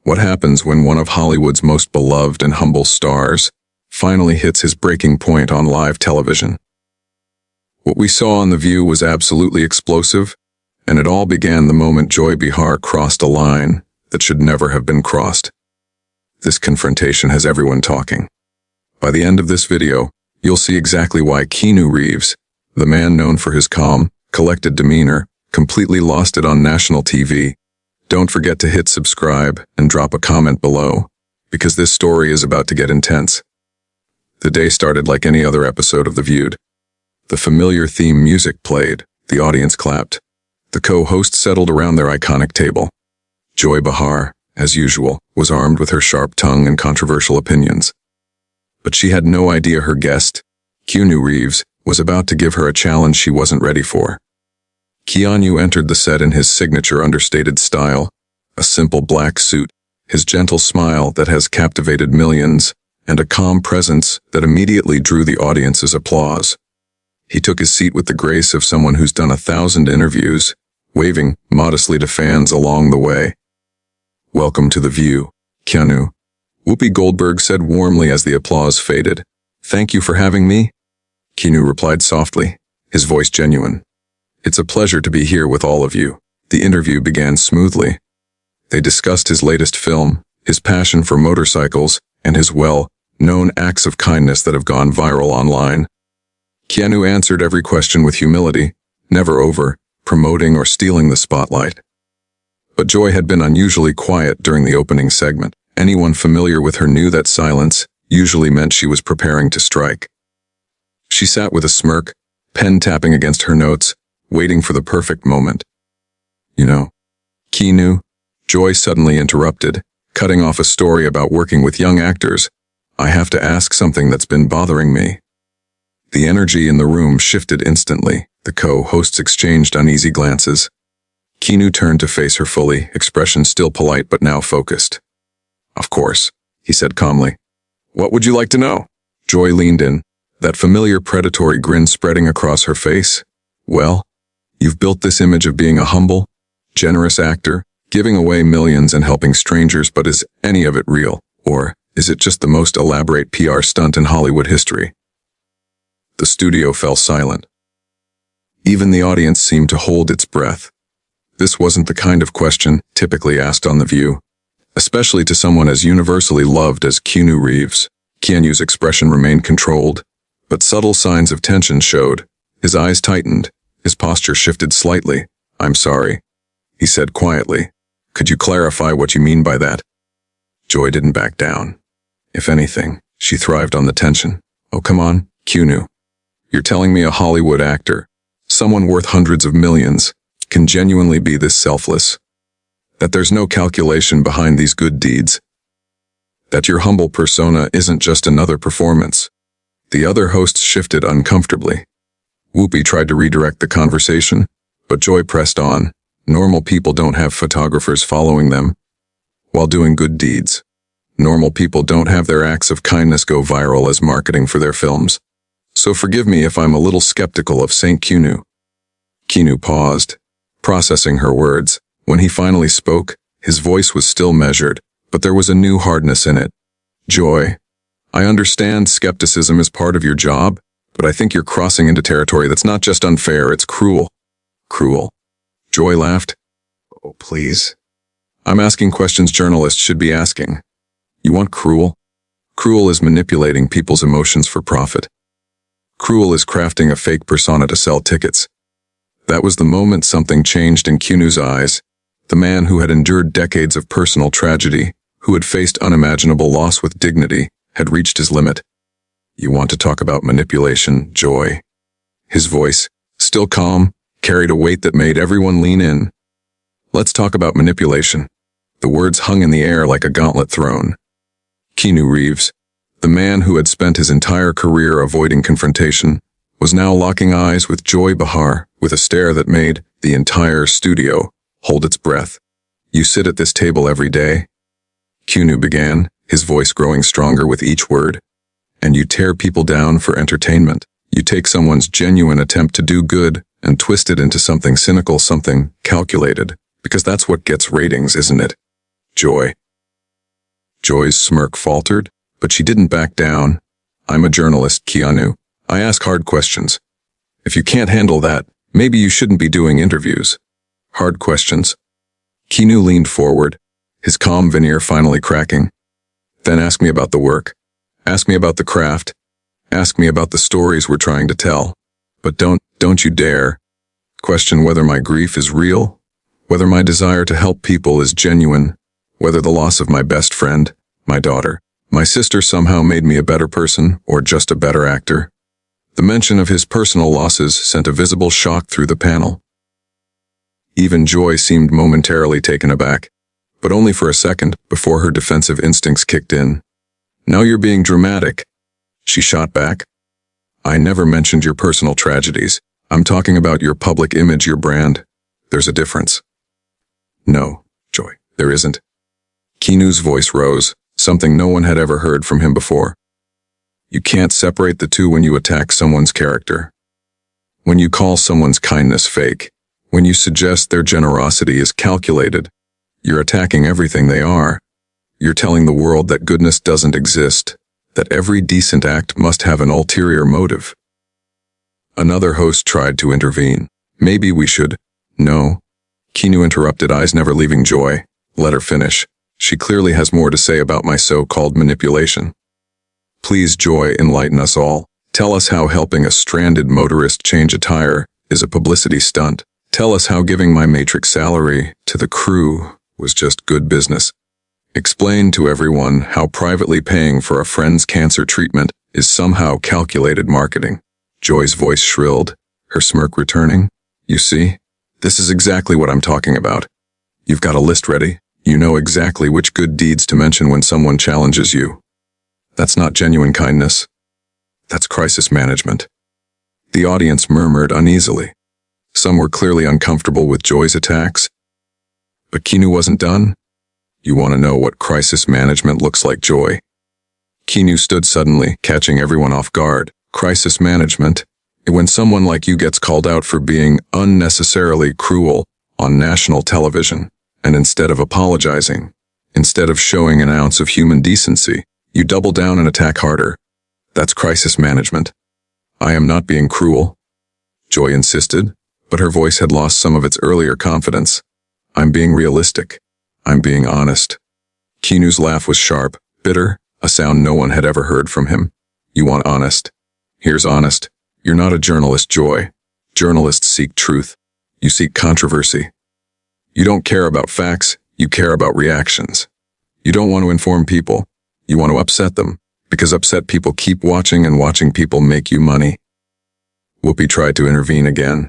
What happens when one of Hollywood's most beloved and humble stars finally hits his breaking point on live television? What we saw on The View was absolutely explosive, and it all began the moment Joy Behar crossed a line that should never have been crossed. This confrontation has everyone talking. By the end of this video, you'll see exactly why Keanu Reeves, the man known for his calm, collected demeanor, completely lost it on national TV. Don't forget to hit subscribe and drop a comment below, because this story is about to get intense. The day started like any other episode of The View. The familiar theme music played, the audience clapped. The co-hosts settled around their iconic table. Joy Behar, as usual, was armed with her sharp tongue and controversial opinions. But she had no idea her guest, Keanu Reeves, was about to give her a challenge she wasn't ready for. Keanu entered the set in his signature understated style, a simple black suit, his gentle smile that has captivated millions, and a calm presence that immediately drew the audience's applause. He took his seat with the grace of someone who's done 1,000 interviews, waving modestly to fans along the way. "Welcome to The View, Keanu," Whoopi Goldberg said warmly as the applause faded. "Thank you for having me," Keanu replied softly, his voice genuine. "It's a pleasure to be here with all of you." The interview began smoothly. They discussed his latest film, his passion for motorcycles, and his well-known acts of kindness that have gone viral online. Keanu answered every question with humility, never promoting or stealing the spotlight. But Joy had been unusually quiet during the opening segment. Anyone familiar with her knew that silence usually meant she was preparing to strike. She sat with a smirk, pen tapping against her notes, waiting for the perfect moment. "You know, Keanu," Joy suddenly interrupted, cutting off a story about working with young actors, "I have to ask something that's been bothering me." The energy in the room shifted instantly. The co-hosts exchanged uneasy glances. Keanu turned to face her fully, expression still polite but now focused. "Of course," he said calmly. "What would you like to know?" Joy leaned in, that familiar predatory grin spreading across her face. "Well, you've built this image of being a humble, generous actor, giving away millions and helping strangers, but is any of it real? Or is it just the most elaborate PR stunt in Hollywood history?" The studio fell silent. Even the audience seemed to hold its breath. This wasn't the kind of question typically asked on The View, especially to someone as universally loved as Keanu Reeves. Keanu's expression remained controlled, but subtle signs of tension showed. His eyes tightened, his posture shifted slightly. "I'm sorry," he said quietly. "Could you clarify what you mean by that?" Joy didn't back down. If anything, she thrived on the tension. "Oh, come on, Keanu. You're telling me a Hollywood actor, someone worth hundreds of millions, can genuinely be this selfless? That there's no calculation behind these good deeds? That your humble persona isn't just another performance?" The other hosts shifted uncomfortably. Whoopi tried to redirect the conversation, but Joy pressed on. "Normal people don't have photographers following them while doing good deeds. Normal people don't have their acts of kindness go viral as marketing for their films. So forgive me if I'm a little skeptical of St. Keanu." Keanu paused, processing her words. When he finally spoke, his voice was still measured, but there was a new hardness in it. "Joy, I understand skepticism is part of your job, but I think you're crossing into territory that's not just unfair, it's cruel." "Cruel?" Joy laughed. "Oh, please. I'm asking questions journalists should be asking. You want cruel? Cruel is manipulating people's emotions for profit. Cruel is crafting a fake persona to sell tickets." That was the moment something changed in Keanu's eyes. The man who had endured decades of personal tragedy, who had faced unimaginable loss with dignity, had reached his limit. "You want to talk about manipulation, Joy?" His voice, still calm, carried a weight that made everyone lean in. "Let's talk about manipulation." The words hung in the air like a gauntlet thrown. Keanu Reeves, the man who had spent his entire career avoiding confrontation, was now locking eyes with Joy Behar with a stare that made the entire studio hold its breath. "You sit at this table every day," Keanu began, his voice growing stronger with each word, "and you tear people down for entertainment. You take someone's genuine attempt to do good and twist it into something cynical, something calculated, because that's what gets ratings, isn't it?" "Joy, Joy's smirk faltered, but she didn't back down. I'm a journalist, Keanu. I ask hard questions. If you can't handle that, maybe you shouldn't be doing interviews. Hard questions. Keanu leaned forward, his calm veneer finally cracking. Then ask me about the work. Ask me about the craft. Ask me about the stories we're trying to tell. But don't you dare question whether my grief is real, whether my desire to help people is genuine, whether the loss of my best friend, my daughter, my sister somehow made me a better person or just a better actor. The mention of his personal losses sent a visible shock through the panel. Even Joy seemed momentarily taken aback, but only for a second before her defensive instincts kicked in. Now you're being dramatic, she shot back. I never mentioned your personal tragedies. I'm talking about your public image, your brand. There's a difference. No, Joy, there isn't. Keanu's voice rose, something no one had ever heard from him before. You can't separate the two when you attack someone's character. When you call someone's kindness fake, when you suggest their generosity is calculated, you're attacking everything they are. You're telling the world that goodness doesn't exist, that every decent act must have an ulterior motive. Another host tried to intervene. Maybe we should. No. Keanu interrupted, eyes never leaving Joy. Let her finish. She clearly has more to say about my so-called manipulation. Please, Joy, enlighten us all. Tell us how helping a stranded motorist change a tire is a publicity stunt. Tell us how giving my Matrix salary to the crew was just good business. Explain to everyone how privately paying for a friend's cancer treatment is somehow calculated marketing. Joy's voice shrilled, her smirk returning. You see, this is exactly what I'm talking about. You've got a list ready. You know exactly which good deeds to mention when someone challenges you. That's not genuine kindness. That's crisis management. The audience murmured uneasily. Some were clearly uncomfortable with Joy's attacks. But Keanu wasn't done. You want to know what crisis management looks like, Joy? Keanu stood suddenly, catching everyone off guard. Crisis management? When someone like you gets called out for being unnecessarily cruel on national television, and instead of apologizing, instead of showing an ounce of human decency, you double down and attack harder. That's crisis management. I am not being cruel, Joy insisted, but her voice had lost some of its earlier confidence. I'm being realistic. I'm being honest. Keanu's laugh was sharp, bitter, a sound no one had ever heard from him. You want honest? Here's honest. You're not a journalist, Joy. Journalists seek truth. You seek controversy. You don't care about facts, you care about reactions. You don't want to inform people. You want to upset them, because upset people keep watching and watching people make you money. Whoopi tried to intervene again.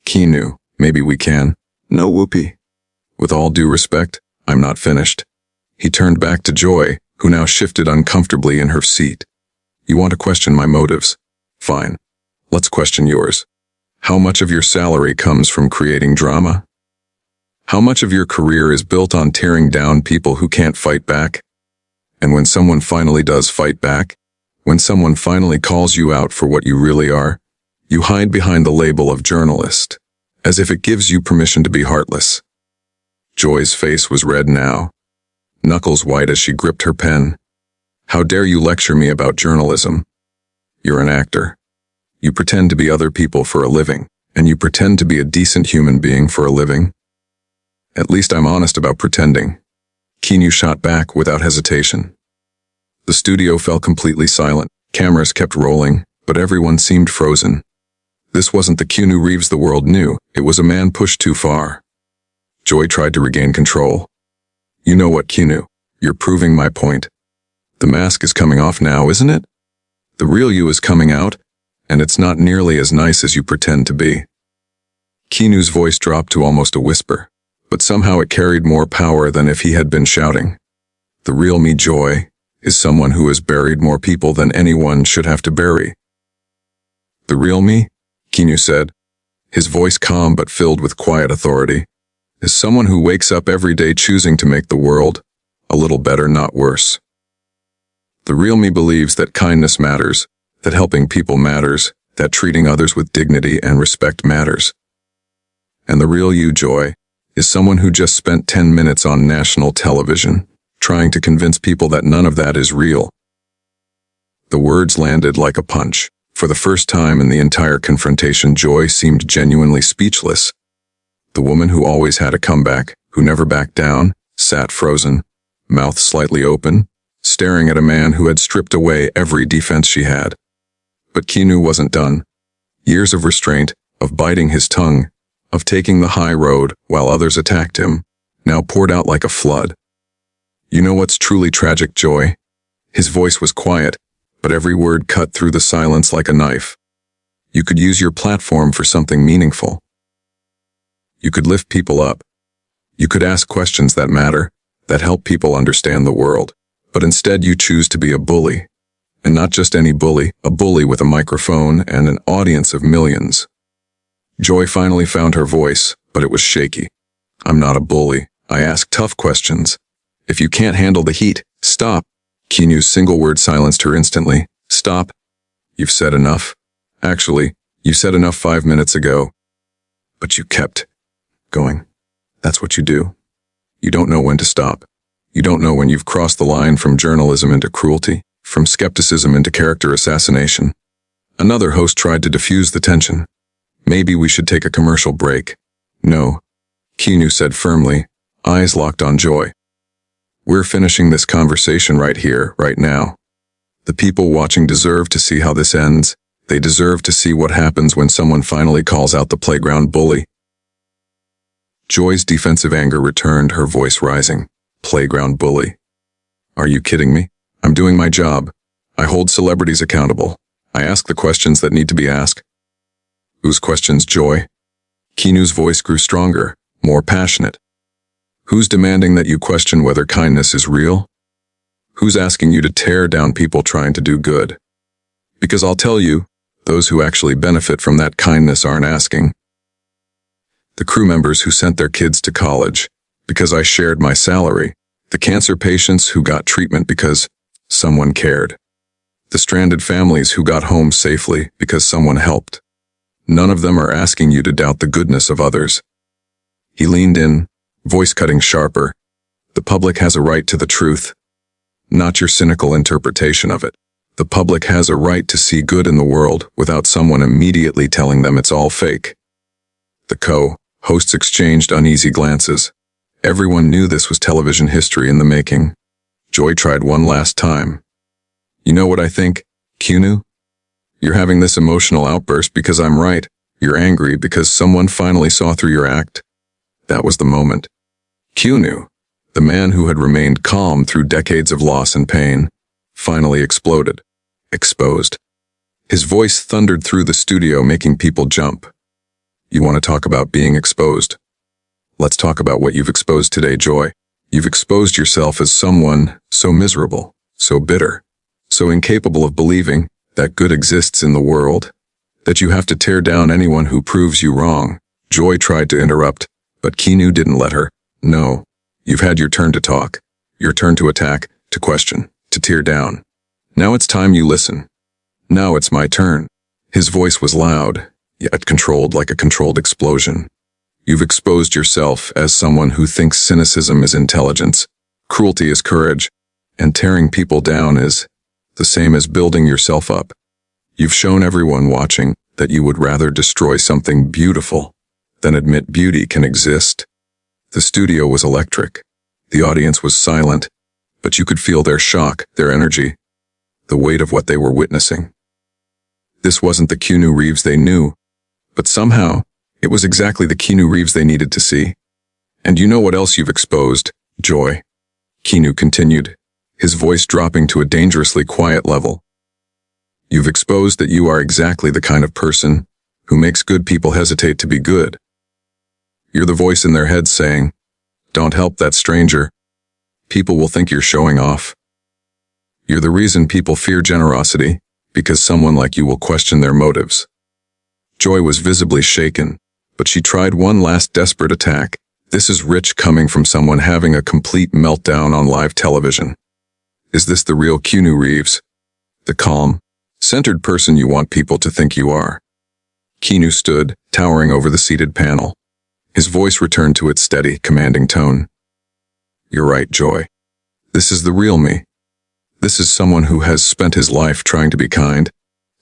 Keanu, maybe we can. No, Whoopi. With all due respect, I'm not finished. He turned back to Joy, who now shifted uncomfortably in her seat. You want to question my motives? Fine. Let's question yours. How much of your salary comes from creating drama? How much of your career is built on tearing down people who can't fight back? And when someone finally does fight back, when someone finally calls you out for what you really are, you hide behind the label of journalist, as if it gives you permission to be heartless. Joy's face was red now, knuckles white as she gripped her pen. How dare you lecture me about journalism? You're an actor. You pretend to be other people for a living, and you pretend to be a decent human being for a living. At least I'm honest about pretending. Keanu shot back without hesitation. The studio fell completely silent. Cameras kept rolling, but everyone seemed frozen. This wasn't the Keanu Reeves the world knew. It was a man pushed too far. Joy tried to regain control. You know what, Keanu? You're proving my point. The mask is coming off now, isn't it? The real you is coming out, and it's not nearly as nice as you pretend to be. Keanu's voice dropped to almost a whisper, but somehow it carried more power than if he had been shouting. The real me, Joy, is someone who has buried more people than anyone should have to bury. The real me, Keanu said, his voice calm but filled with quiet authority, is someone who wakes up every day choosing to make the world a little better, not worse. The real me believes that kindness matters, that helping people matters, that treating others with dignity and respect matters. And the real you, Joy, is someone who just spent 10 minutes on national television, trying to convince people that none of that is real. The words landed like a punch. For the first time in the entire confrontation, Joy seemed genuinely speechless. The woman who always had a comeback, who never backed down, sat frozen, mouth slightly open, staring at a man who had stripped away every defense she had. But Keanu wasn't done. Years of restraint, of biting his tongue, of taking the high road while others attacked him, now poured out like a flood. You know what's truly tragic, Joy? His voice was quiet, but every word cut through the silence like a knife. You could use your platform for something meaningful. You could lift people up. You could ask questions that matter, that help people understand the world. But instead you choose to be a bully. And not just any bully, a bully with a microphone and an audience of millions. Joy finally found her voice, but it was shaky. I'm not a bully. I ask tough questions. If you can't handle the heat, stop. Keanu's single word silenced her instantly. Stop. You've said enough. Actually, you said enough 5 minutes ago. But you kept going. That's what you do. You don't know when to stop. You don't know when you've crossed the line from journalism into cruelty, from skepticism into character assassination. Another host tried to diffuse the tension. Maybe we should take a commercial break. No. Keanu said firmly, eyes locked on Joy. We're finishing this conversation right here, right now. The people watching deserve to see how this ends. They deserve to see what happens when someone finally calls out the playground bully. Joy's defensive anger returned, her voice rising. Playground bully. Are you kidding me? I'm doing my job. I hold celebrities accountable. I ask the questions that need to be asked. Whose questions, Joy? Keanu's voice grew stronger, more passionate. Who's demanding that you question whether kindness is real? Who's asking you to tear down people trying to do good? Because I'll tell you, those who actually benefit from that kindness aren't asking. The crew members who sent their kids to college, because I shared my salary. The cancer patients who got treatment because someone cared. The stranded families who got home safely because someone helped. None of them are asking you to doubt the goodness of others. He leaned in, voice cutting sharper. The public has a right to the truth, not your cynical interpretation of it. The public has a right to see good in the world without someone immediately telling them it's all fake. The co-hosts exchanged uneasy glances. Everyone knew this was television history in the making. Joy tried one last time. You know what I think, Keanu? You're having this emotional outburst because I'm right. You're angry because someone finally saw through your act. That was the moment. Keanu, the man who had remained calm through decades of loss and pain, finally exploded. Exposed. His voice thundered through the studio, making people jump. You want to talk about being exposed? Let's talk about what you've exposed today, Joy. You've exposed yourself as someone so miserable, so bitter, so incapable of believing that good exists in the world, that you have to tear down anyone who proves you wrong. Joy tried to interrupt, but Keanu didn't let her. No, you've had your turn to talk, your turn to attack, to question, to tear down. Now it's time you listen. Now it's my turn. His voice was loud, yet controlled like a controlled explosion. You've exposed yourself as someone who thinks cynicism is intelligence, cruelty is courage, and tearing people down is the same as building yourself up. You've shown everyone watching that you would rather destroy something beautiful than admit beauty can exist. The studio was electric. The audience was silent, but you could feel their shock, their energy, the weight of what they were witnessing. This wasn't the Keanu Reeves they knew, but somehow it was exactly the Keanu Reeves they needed to see. And you know what else you've exposed, Joy? Keanu continued, his voice dropping to a dangerously quiet level. You've exposed that you are exactly the kind of person who makes good people hesitate to be good. You're the voice in their heads saying, "Don't help that stranger. People will think you're showing off." You're the reason people fear generosity, because someone like you will question their motives. Joy was visibly shaken, but she tried one last desperate attack. This is rich coming from someone having a complete meltdown on live television. Is this the real Keanu Reeves? The calm, centered person you want people to think you are? Keanu stood, towering over the seated panel. His voice returned to its steady, commanding tone. You're right, Joy. This is the real me. This is someone who has spent his life trying to be kind,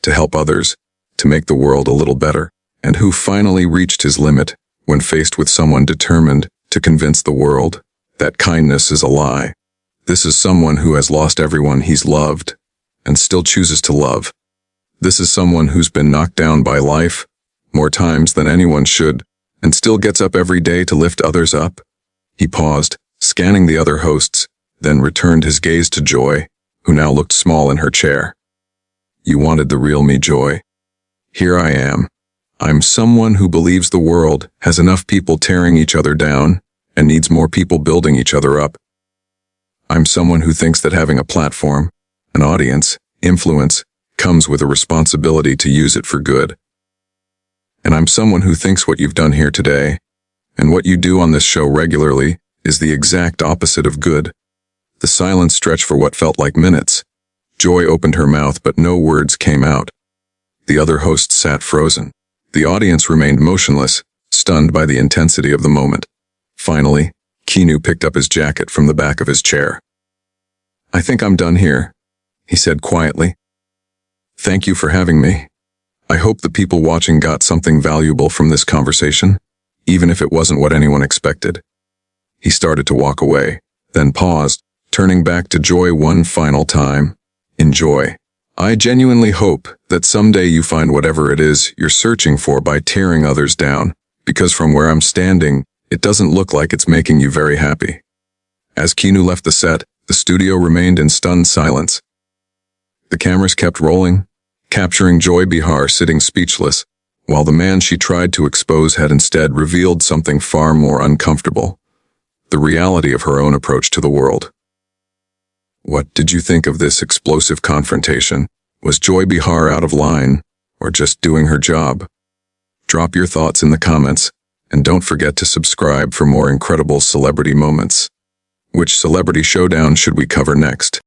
to help others, to make the world a little better, and who finally reached his limit when faced with someone determined to convince the world that kindness is a lie. This is someone who has lost everyone he's loved and still chooses to love. This is someone who's been knocked down by life more times than anyone should and still gets up every day to lift others up. He paused, scanning the other hosts, then returned his gaze to Joy, who now looked small in her chair. You wanted the real me, Joy. Here I am. I'm someone who believes the world has enough people tearing each other down and needs more people building each other up. I'm someone who thinks that having a platform, an audience, influence, comes with a responsibility to use it for good. And I'm someone who thinks what you've done here today, and what you do on this show regularly, is the exact opposite of good. The silence stretched for what felt like minutes. Joy opened her mouth, but no words came out. The other hosts sat frozen. The audience remained motionless, stunned by the intensity of the moment. Finally, Keanu picked up his jacket from the back of his chair. I think I'm done here, he said quietly. Thank you for having me. I hope the people watching got something valuable from this conversation, even if it wasn't what anyone expected. He started to walk away, then paused, turning back to Joy one final time. Enjoy. I genuinely hope that someday you find whatever it is you're searching for by tearing others down, because from where I'm standing, it doesn't look like it's making you very happy. As Keanu left the set, the studio remained in stunned silence. The cameras kept rolling, capturing Joy Behar sitting speechless, while the man she tried to expose had instead revealed something far more uncomfortable: the reality of her own approach to the world. What did you think of this explosive confrontation? Was Joy Behar out of line, or just doing her job? Drop your thoughts in the comments, and don't forget to subscribe for more incredible celebrity moments. Which celebrity showdown should we cover next?